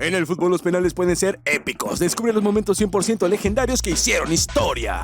En el fútbol los penales pueden ser épicos. Descubre los momentos 100% legendarios que hicieron historia.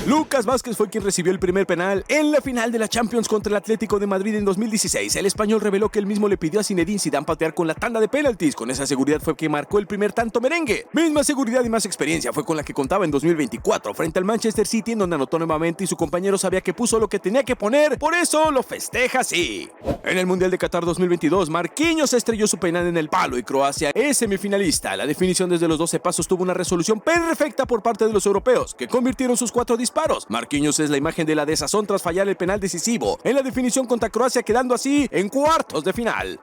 Lucas Vázquez fue quien recibió el primer penal en la final de la Champions contra el Atlético de Madrid en 2016. El español reveló que él mismo le pidió a Zinedine Zidane patear con la tanda de penaltis. Con esa seguridad fue que marcó el primer tanto merengue. Misma seguridad y más experiencia fue con la que contaba en 2024 frente al Manchester City, en donde anotó nuevamente y su compañero sabía que puso lo que tenía que poner. Por eso lo festeja así. En el Mundial de Qatar 2022, Marquinhos estrelló su penal en el palo y Croacia es semifinalista. La definición desde los 12 pasos tuvo una resolución perfecta por parte de los europeos, que convirtieron sus 4 disparos. Marquinhos es la imagen de la desazón tras fallar el penal decisivo en la definición contra Croacia, quedando así en cuartos de final.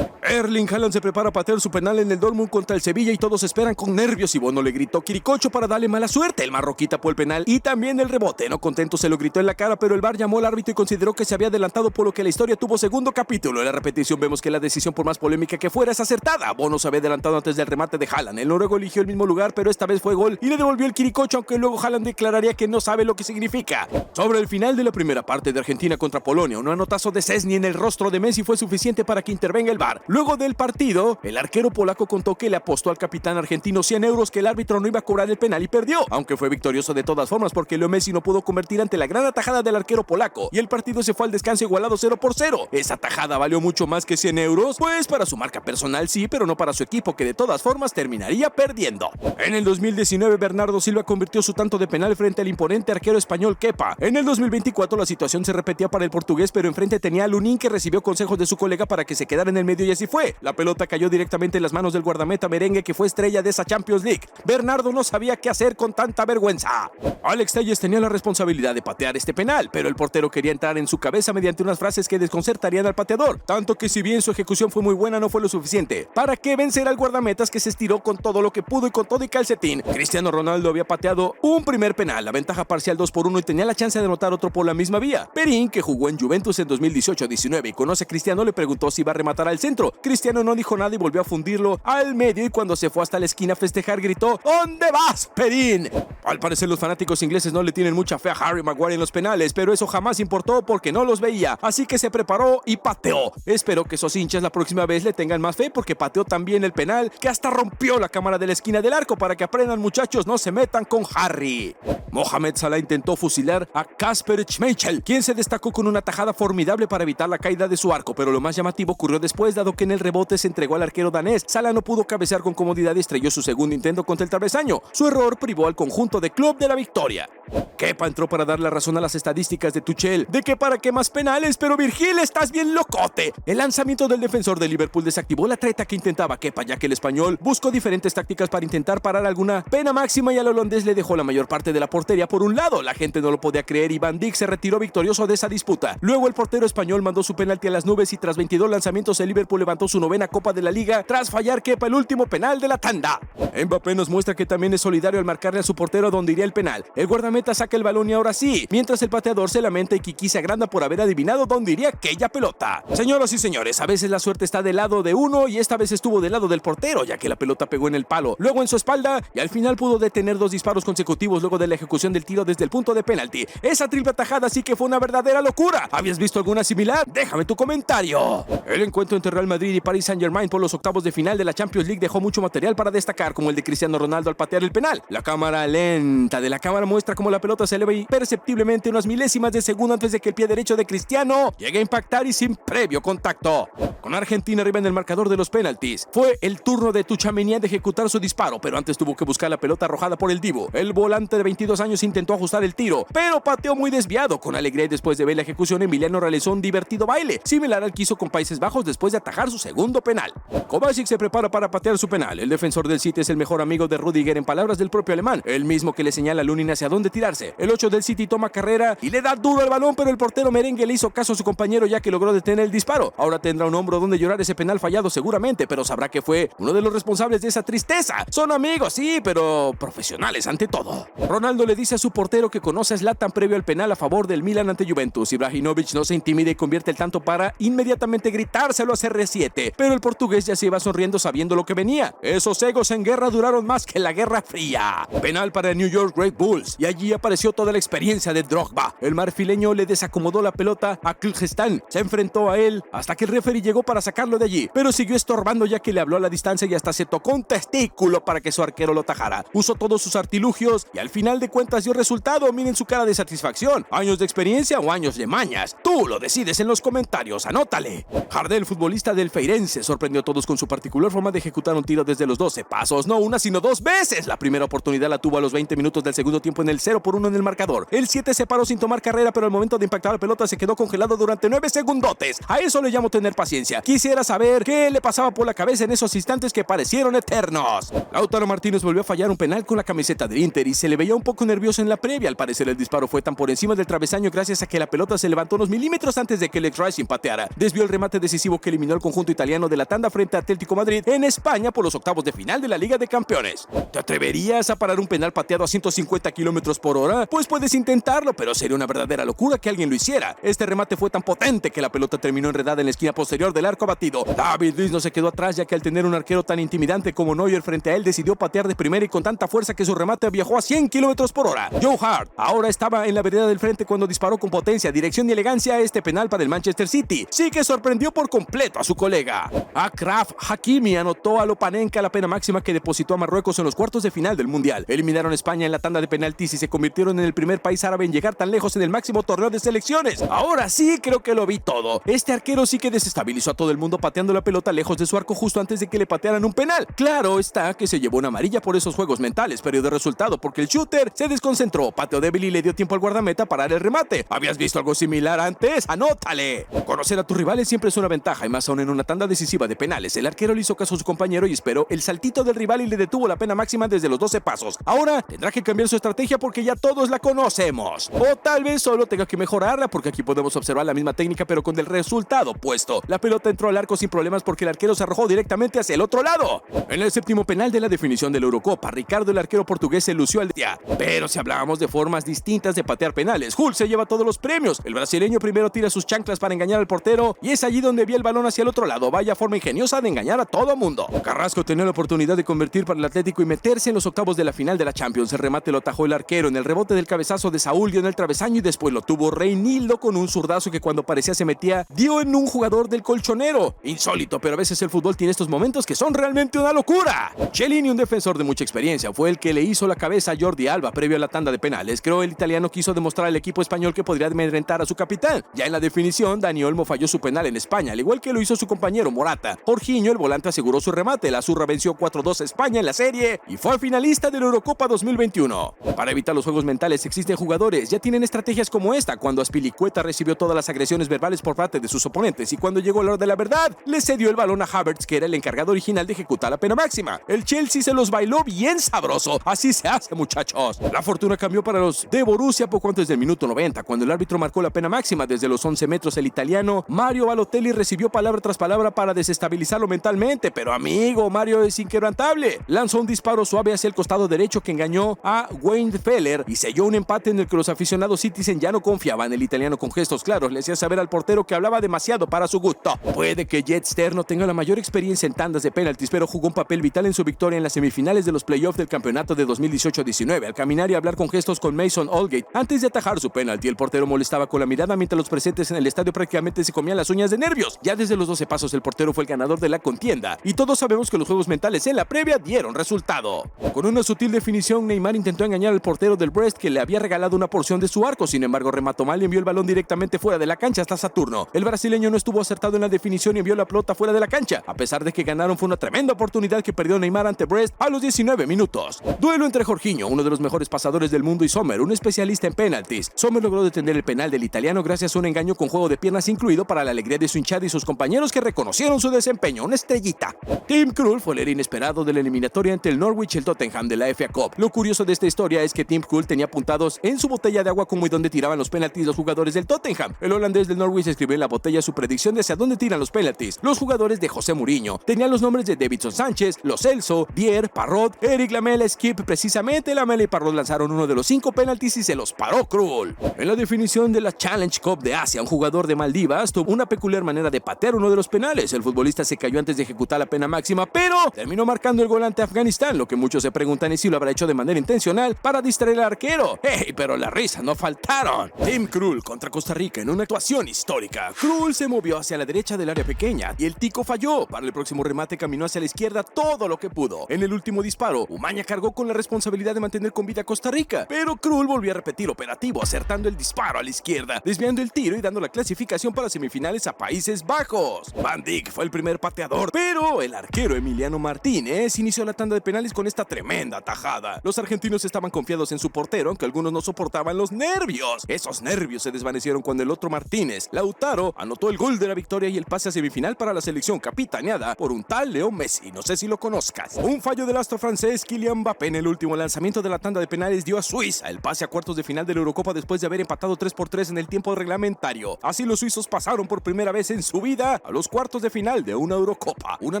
Erling Haaland se prepara a patear su penal en el Dortmund contra el Sevilla y todos esperan con nervios y Bono le gritó Quiricocho para darle mala suerte. El marroquí tapó el penal y también el rebote. No contento se lo gritó en la cara, pero el VAR llamó al árbitro y consideró que se había adelantado, por lo que la historia tuvo segundo capítulo. En la repetición vemos que la decisión, por más polémica que fuera, es acertada. Bono se había adelantado antes del remate de Haaland. El noruego eligió el mismo lugar, pero esta vez fue gol y le devolvió el Quiricocho, aunque luego Haaland declararía que no sabe lo que significa. Sobre el final de la primera parte de Argentina contra Polonia, un manotazo de Szczęsny en el rostro de Messi fue suficiente para que intervenga el VAR. Luego del partido, el arquero polaco contó que le apostó al capitán argentino 100 euros que el árbitro no iba a cobrar el penal y perdió, aunque fue victorioso de todas formas porque Leo Messi no pudo convertir ante la gran atajada del arquero polaco y el partido se fue al descanso igualado 0-0. Esa atajada valió mucho más que 100 euros, pues para su marca personal sí, pero no para su equipo, que de todas formas terminaría perdiendo. En el 2019, Bernardo Silva convirtió su tanto de penal frente al imponente arquero español Kepa. En el 2024 la situación se repetía para el portugués, pero enfrente tenía a Lunin, que recibió consejos de su colega para que se quedara en el medio y así fue. La pelota cayó directamente en las manos del guardameta merengue, que fue estrella de esa Champions League. Bernardo no sabía qué hacer con tanta vergüenza. Alex Telles tenía la responsabilidad de patear este penal, pero el portero quería entrar en su cabeza mediante unas frases que desconcertarían al pateador, tanto que si bien su ejecución fue muy buena, no fue lo suficiente para que vencer al guardametas, que se estiró con todo lo que pudo y con todo y calcetín. Cristiano Ronaldo había pateado un primer penal, la ventaja parcial 2-1, y tenía la chance de anotar otro por la misma vía. Perín, que jugó en Juventus en 2018-19 y conoce a Cristiano, le preguntó si iba a rematar al centro. Cristiano no dijo nada y volvió a fundirlo al medio, y cuando se fue hasta la esquina a festejar gritó: ¿Dónde vas, Perín? Al parecer los fanáticos ingleses no le tienen mucha fe a Harry Maguire en los penales, pero eso jamás importó porque no los veía, así que se preparó y pateó. Espero que esos hinchas la próxima vez le tengan más fe, porque pateó también el penal que hasta rompió la cámara de la esquina del arco. Para que aprendan, muchachos, no se metan con Harry. Mohamed Salah intentó fusilar a Kasper Schmeichel, quien se destacó con una tajada formidable para evitar la caída de su arco, pero lo más llamativo ocurrió después, dado que en el rebote se entregó al arquero danés. Salah no pudo cabecear con comodidad y estrelló su segundo intento contra el travesaño. Su error privó al conjunto de club de la victoria. Kepa entró para dar la razón a las estadísticas de Tuchel, de que para qué más penales, pero Virgil, estás bien locote. El lanzamiento del defensor de Liverpool desactivó la treta que intentaba Kepa, ya que el español buscó diferentes tácticas para intentar parar alguna pena máxima y al holandés le dejó la mayor parte de la portería por un lado. La gente no lo podía creer y Van Dijk se retiró victorioso de esa disputa. Luego el portero español mandó su penalti a las nubes y tras 22 lanzamientos el Liverpool levantó su 9ª Copa de la Liga tras fallar Kepa el último penal de la tanda. Mbappé nos muestra que también es solidario al marcarle a su portero donde iría el penal. El guardameta saca el balón y ahora sí, mientras el pateador se lamenta y Kiki se agranda por haber adivinado dónde iría aquella pelota. Señoras y señores, a veces la suerte está del lado de uno y esta vez estuvo del lado del portero, ya que la pelota pegó en el palo, luego en su espalda y al final pudo detener 2 disparos consecutivos luego de la ejecución del tiro desde el punto de penalti. Esa triple tajada sí que fue una verdadera locura. ¿Habías visto alguna similar? Déjame tu comentario. El encuentro entre Real Madrid y Paris Saint-Germain por los octavos de final de la Champions League dejó mucho material para destacar, como el de Cristiano Ronaldo al patear el penal. La cámara lenta de la cámara muestra cómo la pelota se eleva imperceptiblemente unas milésimas de segundo antes de que el pie derecho de Cristiano llegue a impactar y sin previo contacto. Con Argentina arriba en el marcador de los penaltis, fue el turno de Tchouaméni de ejecutar su disparo, pero antes tuvo que buscar la pelota arrojada por el Divo. El volante de 22 años intentó ajustar el tiro, pero pateó muy desviado. Con alegría y después de ver la ejecución, Emiliano realizó un divertido baile, similar al que hizo con Países Bajos después de atajar su segundo penal. Kovacic se prepara para patear su penal. El defensor del City es el mejor amigo de Rüdiger, en palabras del propio alemán, el mismo que le señala a Lunin hacia dónde tirarse. El 8 del City toma carrera y le da duro al balón, pero el portero merengue le hizo caso a su compañero, ya que logró detener el disparo. Ahora tendrá un hombro donde llorar ese penal fallado seguramente, pero sabrá que fue uno de los responsables de esa tristeza. Son amigos, sí, pero profesionales ante todo. Ronaldo le dice a su portero que conoce a Zlatan previo al penal a favor del Milan ante Juventus. Ibrahimovic no se intimida y convierte el tanto para inmediatamente gritárselo a CR7, pero el portugués ya se iba sonriendo sabiendo lo que venía. Esos egos en guerra duraron más que la Guerra Fría. Penal para el New York Red Bulls, y allí apareció toda la experiencia de Drogba. El marfileño le desacomodó la pelota a Kyrgyzstán, se enfrentó a él hasta que el referee llegó para sacarlo de allí, pero siguió estorbando ya que le habló a la distancia y hasta hasta se tocó un testículo para que su arquero lo tajara. Usó todos sus artilugios y al final de cuentas dio resultado. Miren su cara de satisfacción. ¿Años de experiencia o años de mañas? Tú lo decides en los comentarios, anótale. Jardel, futbolista del Feirense, sorprendió a todos con su particular forma de ejecutar un tiro desde los 12 pasos, no una sino dos veces. La primera oportunidad la tuvo a los 20 minutos del segundo tiempo en el 0-1 en el marcador. El 7 se paró sin tomar carrera, pero al momento de impactar la pelota se quedó congelado durante 9 segundotes. A eso le llamo tener paciencia. Quisiera saber qué le pasaba por la cabeza en esos instantes que parecieron eternos. Lautaro Martínez volvió a fallar un penal con la camiseta del Inter y se le veía un poco nervioso en la previa. Al parecer el disparo fue tan por encima del travesaño gracias a que la pelota se levantó unos milímetros antes de que el Rising pateara. Desvió el remate decisivo que eliminó al conjunto italiano de la tanda frente a Atlético Madrid en España por los octavos de final de la Liga de Campeones. ¿Te atreverías a parar un penal pateado a 150 km/h? Pues puedes intentarlo, pero sería una verdadera locura que alguien lo hiciera. Este remate fue tan potente que la pelota terminó enredada en la esquina posterior del arco batido. David Luiz no se quedó atrás, ya que al tener un arquero tan intimidante como Neuer frente a él, decidió patear de primera y con tanta fuerza que su remate viajó a 100 km/h. Joe Hart ahora estaba en la vereda del frente cuando disparó con potencia, dirección y elegancia este penal para el Manchester City. Sí que sorprendió por completo a su colega. Achraf Hakimi anotó a Lopanenka la pena máxima que depositó a Marruecos en los cuartos de final del Mundial. Eliminaron a España en la tanda de penaltis y se convirtieron en el primer país árabe en llegar tan lejos en el máximo torneo de selecciones. Ahora sí creo que lo vi todo. Este arquero sí que desestabilizó a todo el mundo pateando la pelota lejos de su arco justo antes de que le patearan un penal. Claro está que se llevó una amarilla por esos juegos mentales, pero de resultado porque el shooter se desconcentró, pateó débil y le dio tiempo al guardameta a parar el remate. ¿Habías visto algo similar antes? ¡Anótale! Conocer a tus rivales siempre es una ventaja y más aún en una tanda decisiva de penales. El arquero le hizo caso a su compañero y esperó el saltito del rival y le detuvo la pena máxima desde los 12 pasos. Ahora tendrá que cambiar su estrategia porque ya todos la conocemos. O tal vez solo tenga que mejorarla porque aquí podemos observar la misma técnica pero con el resultado opuesto. La pelota entró al arco sin problemas porque el arquero se arrojó directamente hacia el otro lado. En el séptimo penal de la definición de la Eurocopa, Ricardo, el arquero portugués, se lució al día. Pero si hablábamos de formas distintas de patear penales, Hull se lleva todos los premios. El brasileño primero tira sus chanclas para engañar al portero y es allí donde vi el balón hacia el otro lado. Vaya forma ingeniosa de engañar a todo mundo. Carrasco tenía la oportunidad de convertir para el Atlético y meterse en los octavos de la final de la Champions. El remate lo atajó el arquero en el rebote del cabezazo de Saúl, dio en el travesaño y después lo tuvo Reinildo con un zurdazo que cuando parecía se metía, dio en un jugador del Colchonero. Insólito, pero a veces el fútbol tiene estos momentos que son realmente una locura. Chiellini, un defensor de mucha experiencia, fue el que le hizo la cabeza a Jordi Alba previo a la tanda de penales. Creo el italiano quiso demostrar al equipo español que podría amedrentar a su capitán. Ya en la definición, Dani Olmo falló su penal en España, al igual que lo hizo su compañero Morata. Jorginho, el volante, aseguró su remate. La Azurra venció 4-2 a España en la serie y fue finalista de la Eurocopa 2021. Para evitar los juegos mentales existen jugadores, ya tienen estrategias como esta. Cuando Azpilicueta recibió todas las agresiones verbales por parte de sus oponentes y cuando llegó la hora de la verdad, le cedió el balón a Havertz, que era el encargado original de ejecutar la pena máxima. El Chelsea se los bailó bien sabroso. Así se hace, muchachos. La fortuna cambió para los de Borussia poco antes del minuto 90, cuando el árbitro marcó la pena máxima desde los 11 metros. El italiano Mario Balotelli recibió palabra tras palabra para desestabilizarlo mentalmente, pero amigo, Mario es inquebrantable. Lanzó un disparo suave hacia el costado derecho que engañó a Wayne Feller y selló un empate en el que los aficionados Citizen ya no confiaban. El italiano con gestos claros le hacía saber al portero que hablaba demasiado para su gusto. Puede que Jet Ster no tenga la mayor experiencia en tandas de penaltis, pero jugó un papel vital en su victoria en las semifinales de los playoffs del campeonato de 2018-19. Al caminar y hablar con gestos con Mason Holgate antes de atajar su penalti, el portero molestaba con la mirada mientras los presentes en el estadio prácticamente se comían las uñas de nervios. Ya desde los 12 pasos el portero fue el ganador de la contienda y todos sabemos que los juegos mentales en la previa dieron resultado. Con una sutil definición, Neymar intentó engañar al portero del Brest, que le había regalado una porción de su arco. Sin embargo, remató mal y envió el balón directamente fuera de la cancha hasta Saturno. El brasileño no estuvo acertado en la definición y envió la pelota fuera de la cancha. A pesar de que ganaron, fue una tremenda oportunidad que perdió Neymar ante Brest a los 19 minutos. Duelo entre Jorginho, uno de los mejores pasadores del mundo, y Sommer, un especialista en penaltis. Sommer logró detener el penal del italiano gracias a un engaño con juego de piernas incluido para la alegría de su hinchada y sus compañeros que reconocieron su desempeño. Una estrellita. Tim Krul fue el héroe inesperado de la eliminatoria entre el Norwich y el Tottenham de la FA Cup. Lo curioso de esta historia es que Tim Krul tenía apuntados en su botella de agua como y donde tiraban los penaltis los jugadores del Tottenham. El holandés del Norwich escribió en la botella su predicción de hacia dónde tiran los penaltis. Los jugadores de José Mourinho tenían los nombres de Davinson Sánchez, Lo Celso, Dier, Parrot, Eric Lamela, Skip. Precisamente Lamela y Parrot lanzaron uno de los 5 penaltis y se los paró Krul. En la definición de la Challenge Cup de Asia, un jugador de Maldivas tuvo una peculiar manera de patear uno de los penales. El futbolista se cayó antes de ejecutar la pena máxima, pero terminó marcando el gol ante Afganistán. Lo que muchos se preguntan es si lo habrá hecho de manera intencional para distraer al arquero. ¡Hey! Pero las risas no faltaron. Tim Krul contra Costa Rica en una actuación histórica. Krul se movió hacia la derecha del área pequeña y el tico falló. Para el próximo remate caminó hacia la izquierda todo lo que pudo. En el último disparo, Umaña cargó con la responsabilidad de mantener con vida a Costa Rica, pero Krul volvió a repetir operativo, acertando el disparo a la izquierda, desviando el tiro y dando la clasificación para semifinales a Países Bajos. Van Dijk fue el primer pateador, pero el arquero Emiliano Martínez inició la tanda de penales con esta tremenda tajada. Los argentinos estaban confiados en su portero, aunque algunos no soportaban los nervios. Esos nervios se desvanecieron cuando el otro Martínez, Lautaro, anotó el gol de la victoria y el pase a semifinal para la selección capitaneada por un tal Leo Messi, no sé si lo conozcas. Un fallo del astro francés Kylian Mbappé en el último lanzamiento de la tanda de penales dio a Suiza el pase a cuartos de final de la Eurocopa después de haber empatado 3-3 en el tiempo reglamentario. Así los suizos pasaron por primera vez en su vida a los cuartos de final de una Eurocopa, una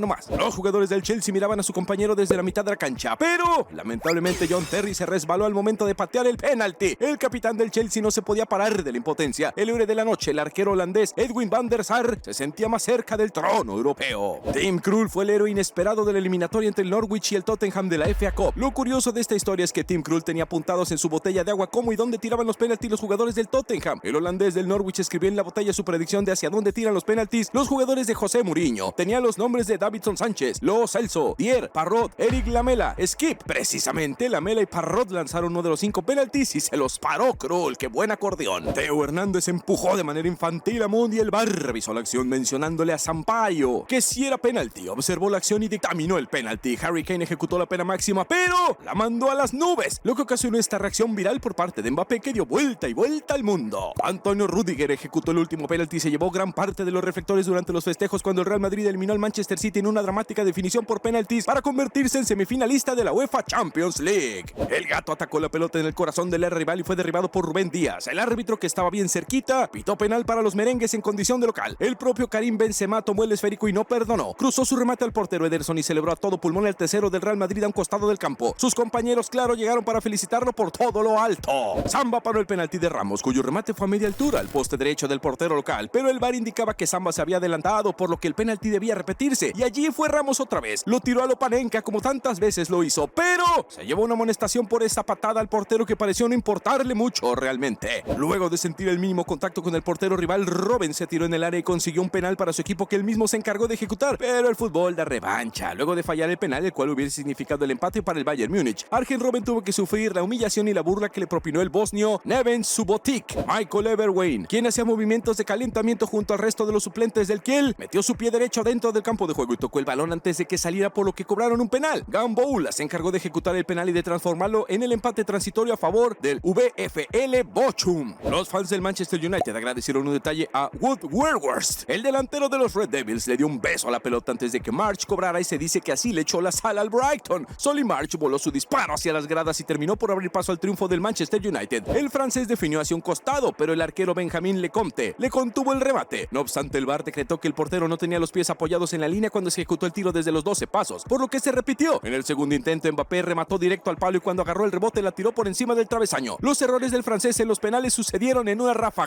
nomás. Los jugadores del Chelsea miraban a su compañero desde la mitad de la cancha, pero lamentablemente John Terry se resbaló al momento de patear el penalti. El capitán del Chelsea no se podía parar de la impotencia. El héroe de la noche, el arquero holandés Edwin van der Sar, se sentía más cerca del trono europeo. Tim Krul fue el héroe inesperado de la eliminatoria entre el Norwich y el Tottenham de la FA Cup. Lo curioso de esta historia es que Tim Krul tenía apuntados en su botella de agua cómo y dónde tiraban los penaltis los jugadores del Tottenham. El holandés del Norwich escribió en la botella su predicción de hacia dónde tiran los penaltis los jugadores de José Mourinho. Tenía los nombres de Davinson Sánchez, Lo Celso, Dier, Parrot, Eric Lamela, Skip. Precisamente Lamela y Parrot lanzaron uno de los 5 penaltis y se los paró Krul. ¡Qué buen acordeón! Teo Hernández empujó de manera infantil a Mundi. El VAR revisó la acción mencionándole a Sampaio que si era penalti. Observó la acción y dictaminó el penalti. Harry Kane ejecutó la pena máxima, pero la mandó a las nubes, lo que ocasionó esta reacción viral por parte de Mbappé que dio vuelta y vuelta al mundo. Antonio Rüdiger ejecutó el último penalti y se llevó gran parte de los reflectores durante los festejos cuando el Real Madrid eliminó al Manchester City en una dramática definición por penaltis para convertirse en semifinalista de la UEFA Champions League. El gato atacó la pelota en el corazón del rival y fue derribado por Rubén Díaz. El árbitro, que estaba bien cerquita, pitó penal para los merengues en condición de local. El propio Karim Benzema tomó el esférico y no perdonó. Cruzó su remate al portero Ederson y celebró a todo pulmón el tercero del Real Madrid a un costado del campo. Sus compañeros, claro, llegaron para felicitarlo por todo lo alto. Samba paró el penalti de Ramos, cuyo remate fue a media altura al poste derecho del portero local, pero el VAR indicaba que Samba se había adelantado, por lo que el penalti debía repetirse, y allí fue Ramos otra vez. Lo tiró a lo Panenka como tantas veces lo hizo, pero se llevó una amonestación por esa patada al portero que pareció no importarle mucho realmente. Luego de sentir el mínimo contacto con el portero rival, Robben se tiró en el área y consiguió un penal para su equipo que él mismo se encargó de ejecutar, pero el fútbol da revancha. Luego de fallar el penal, el cual hubiera significado el empate para el Bayern Múnich, Arjen Robben tuvo que sufrir la humillación y la burla que le propinó el bosnio Neven Subotic. Michael Everwayne, quien hacía movimientos de calentamiento junto al resto de los suplentes del Kiel, metió su pie derecho dentro del campo de juego y tocó el balón antes de que saliera, por lo que cobraron un penal. Gamboula se encargó de ejecutar el penal y de transformarlo en el empate transitorio a favor del VfL Bochum. Los fans del Manchester United agradecieron un detalle a Wood Weghorst. El delantero de los Red Devils le dio un beso a la pelota antes de que March cobrara y se dice que así le echó la sal al Brighton. Solly March voló su disparo hacia las gradas y terminó por abrir paso al triunfo del Manchester United. El francés definió hacia un costado, pero el arquero Benjamin Lecomte le contuvo el remate. No obstante, el VAR decretó que el portero no tenía los pies apoyados en la línea cuando se ejecutó el tiro desde los 12 pasos, por lo que se repitió. En el segundo intento, Mbappé remató directo al palo y cuando agarró el rebote la tiró por encima del travesaño. Los errores del francés en los penales sucedieron en una ráfaga.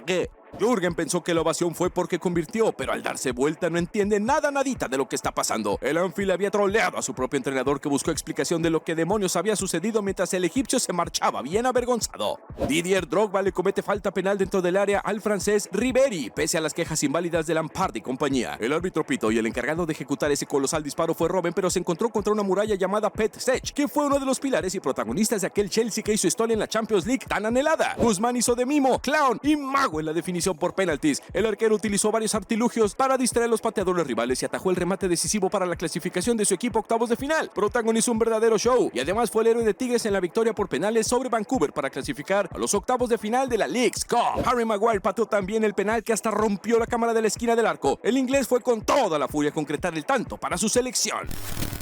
Jürgen pensó que la ovación fue porque convirtió, pero al darse vuelta no entiende nadita de lo que está pasando. El Anfield había troleado a su propio entrenador, que buscó explicación de lo que demonios había sucedido mientras el egipcio se marchaba bien avergonzado. Didier Drogba le comete falta penal dentro del área al francés Ribéry, pese a las quejas inválidas de Lampard y compañía. El árbitro pitó y el encargado de ejecutar ese colosal disparo fue Robben, pero se encontró contra una muralla llamada Pet Sech, que fue uno de los pilares y protagonistas de aquel Chelsea que hizo historia en la Champions League tan anhelada. Guzmán hizo de mimo, clown y mago en la definición por penaltis. El arquero utilizó varios artilugios para distraer a los pateadores rivales y atajó el remate decisivo para la clasificación de su equipo a octavos de final. Protagonizó un verdadero show y además fue el héroe de Tigres en la victoria por penales sobre Vancouver para clasificar a los octavos de final de la Leagues Cup. Harry Maguire pateó también el penal que hasta rompió la cámara de la esquina del arco. El inglés fue con toda la furia a concretar el tanto para su selección.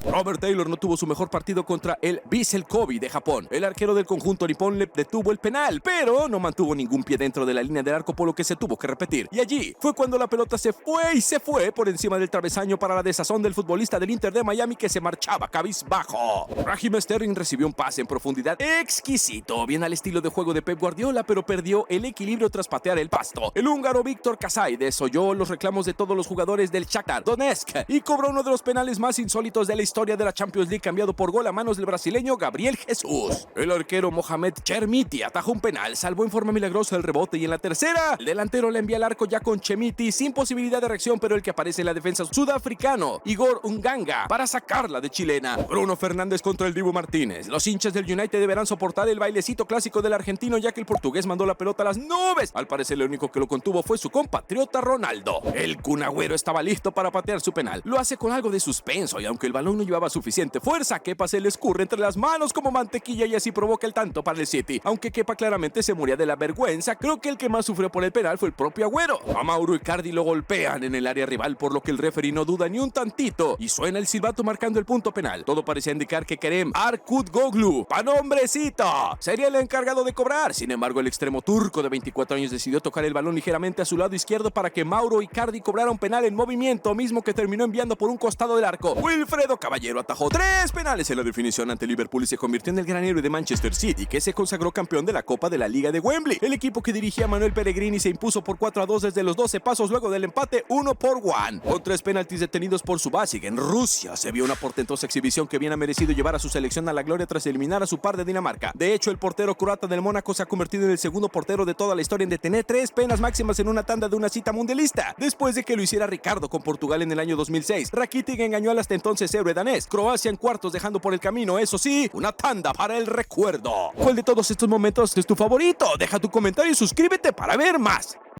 Robert Taylor no tuvo su mejor partido contra el Vissel Kobe de Japón. El arquero del conjunto nipón le detuvo el penal, pero no mantuvo ningún pie dentro de la línea del arco, por lo que se tuvo que repetir. Y allí fue cuando la pelota se fue por encima del travesaño para la desazón del futbolista del Inter de Miami, que se marchaba cabizbajo. Raheem Sterling recibió un pase en profundidad exquisito, bien al estilo de juego de Pep Guardiola, pero perdió el equilibrio tras patear el pasto. El húngaro Víctor Kasai desoyó los reclamos de todos los jugadores del Shakhtar Donetsk y cobró uno de los penales más insólitos de la historia historia de la Champions League cambiado por gol a manos del brasileño Gabriel Jesús. El arquero Mohamed Chermiti atajó un penal, salvó en forma milagrosa el rebote y en la tercera, el delantero le envía al arco ya con Chermiti sin posibilidad de reacción, pero el que aparece en la defensa sudafricano, Igor Unganga, para sacarla de chilena. Bruno Fernández contra el Dibu Martínez. Los hinchas del United deberán soportar el bailecito clásico del argentino, ya que el portugués mandó la pelota a las nubes. Al parecer, el único que lo contuvo fue su compatriota Ronaldo. El Kun Agüero estaba listo para patear su penal. Lo hace con algo de suspenso y aunque el balón no llevaba suficiente fuerza, Kepa se le escurre entre las manos como mantequilla y así provoca el tanto para el City. Aunque Kepa claramente se moría de la vergüenza, creo que el que más sufrió por el penal fue el propio Agüero. A Mauro Icardi lo golpean en el área rival, por lo que el referee no duda ni un tantito y suena el silbato marcando el punto penal. Todo parecía indicar que Kerem Aktürkoğlu, pa' nombrecito, sería el encargado de cobrar. Sin embargo, el extremo turco de 24 años decidió tocar el balón ligeramente a su lado izquierdo para que Mauro Icardi cobrara un penal en movimiento, mismo que terminó enviando por un costado del arco. Wilfredo Caballero atajó 3 penales en la definición ante Liverpool y se convirtió en el gran héroe de Manchester City, que se consagró campeón de la Copa de la Liga de Wembley. El equipo que dirigía Manuel Pellegrini se impuso por 4-2 desde los 12 pasos luego del empate 1-1. Con 3 penaltis detenidos por Subasic en Rusia, se vio una portentosa exhibición que bien ha merecido llevar a su selección a la gloria tras eliminar a su par de Dinamarca. De hecho, el portero croata del Mónaco se ha convertido en el segundo portero de toda la historia en detener 3 penas máximas en una tanda de una cita mundialista, después de que lo hiciera Ricardo con Portugal en el año 2006. Rakitic engañó al hasta entonces héroe danés. Croacia en cuartos, dejando por el camino, eso sí, una tanda para el recuerdo. ¿Cuál de todos estos momentos es tu favorito? Deja tu comentario y suscríbete para ver más.